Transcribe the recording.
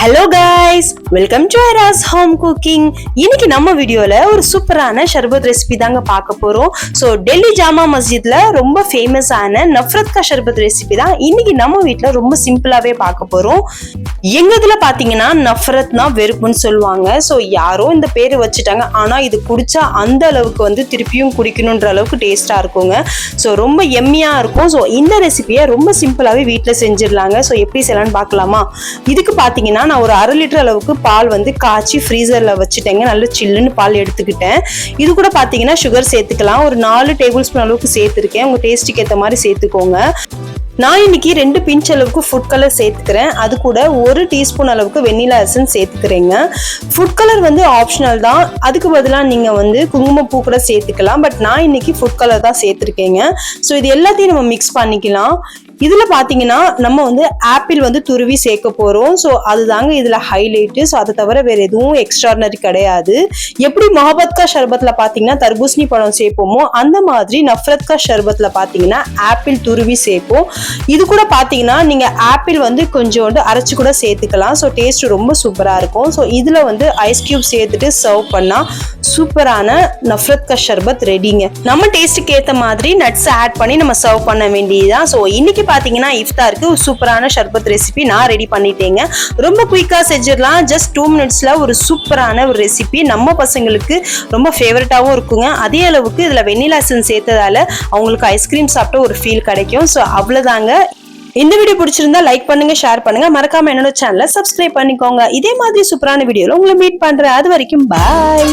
Hello guys, welcome to ஐராஸ் home cooking. இன்னைக்கு நம்ம வீடியோல ஒரு சூப்பரான ஷர்பத் ரெசிபி தாங்க பார்க்க போறோம். ஸோ டெல்லி ஜாமா மஸ்ஜித்ல ரொம்ப ஃபேமஸான நஃப்ரத் கா ஷர்பத் ரெசிபி தான் இன்னைக்கு நம்ம வீட்டில் ரொம்ப சிம்பிளாவே பார்க்க போறோம். எங்க இதுல பாத்தீங்கன்னா நஃப்ரத்னா வெறுப்புன்னு சொல்லுவாங்க. ஸோ யாரோ இந்த பேர் வச்சுட்டாங்க, ஆனா இது குடிச்சா அந்த அளவுக்கு திருப்பியும் குடிக்கணுன்ற அளவுக்கு டேஸ்டா இருக்குங்க. ஸோ ரொம்ப எம்மியா இருக்கும். ஸோ இந்த ரெசிபியை ரொம்ப சிம்பிளாவே வீட்டில் செஞ்சிடலாங்க. ஸோ எப்படி செய்யலாம்னு பார்க்கலாமா? இதுக்கு பாத்தீங்கன்னா நான் ஒரு 1/2 லிட்டர் அளவுக்கு பால் காய்ச்சி ஃப்ரீசர்ல வச்சுட்டேங்க. நல்ல சில்லுன்னு பால் எடுத்துக்கிட்டேன். இது கூட பாத்தீங்கன்னா சுகர் சேர்த்துக்கலாம். ஒரு 4 டேபிள் ஸ்பூன் அளவுக்கு சேர்த்துருக்கேன். உங்க டேஸ்ட்டுக்கு ஏற்ற மாதிரி சேர்த்துக்கோங்க. நான் இன்னைக்கு 2 பிஞ்ச் அளவுக்கு ஃபுட் கலர் சேர்த்துக்கிறேன். அது கூட 1 டீஸ்பூன் அளவுக்கு வெண்ணிலா எசன்ஸ் சேர்த்துக்கிறேங்க. ஃபுட் கலர் ஆப்ஷனல் தான். அதுக்கு பதிலாக நீங்க குங்குமப்பூ கூட சேர்த்துக்கலாம். பட் நான் இன்னைக்கு ஃபுட் கலர் தான் சேர்த்துருக்கேங்க. ஸோ இது எல்லாத்தையும் நம்ம மிக்ஸ் பண்ணிக்கலாம். இதுல பாத்தீங்கன்னா நம்ம ஆப்பிள் துருவி சேர்க்க போறோம். ஸோ அதுதாங்க இதுல ஹைலைட்டு. ஸோ அதை தவிர வேற எதுவும் எக்ஸ்ட்ராடனரி கிடையாது. எப்படி மொஹபத் கா ஷர்பத்ல பாத்தீங்கன்னா தர்பூசணி பழம் சேர்ப்போமோ அந்த மாதிரி நஃப்ரத் கா ஷர்பத்ல பாத்தீங்கன்னா ஆப்பிள் துருவி சேர்ப்போம். இது கூட பாத்தீங்கன்னா நீங்க ஆப்பிள் கொஞ்சோண்டு அரைச்சு கூட சேர்த்துக்கலாம். ஸோ டேஸ்ட் ரொம்ப சூப்பரா இருக்கும். ஸோ இதுல ஐஸ் கியூப் சேர்த்துட்டு சர்வ் பண்ணா சூப்பரான நஃப்ரத் கா ஷர்பத் ரெடிங்க. நம்ம டேஸ்ட்டுக்கு ஏற்ற மாதிரி நட்ஸ் ஆட் பண்ணி நம்ம சர்வ் பண்ண வேண்டியதுதான். ஸோ இன்னைக்கு பாத்தீங்கன்னா இஃப்தாருக்கு ஒரு சூப்பரான ஷர்பத் ரெசிபி நான் ரெடி பண்ணிட்டேங்க. ரொம்ப குயிக்கா செஞ்சிடலாம். ஜஸ்ட் 2 மினிட்ஸ்ல ஒரு சூப்பரான ஒரு ரெசிபி. நம்ம பசங்களுக்கு ரொம்ப ஃபேவரட்டாவும் இருக்குங்க. அதே அளவுக்கு இதுல வெண்ணிலா எசன்ஸ் சேர்த்ததால அவங்களுக்கு ஐஸ்கிரீம் சாப்பிட்ட ஒரு ஃபீல் கிடைக்கும். ஸோ அவ்வளவுதாங்க. இந்த வீடியோ பிடிச்சிருந்தா லைக் பண்ணுங்க, ஷேர் பண்ணுங்க, மறக்காம என்னோட சேனலை சப்ஸ்கிரைப் பண்ணிக்கோங்க. இதே மாதிரி சூப்பரான வீடியோல உங்களை மீட் பண்றேன். அது வரைக்கும் பாய்.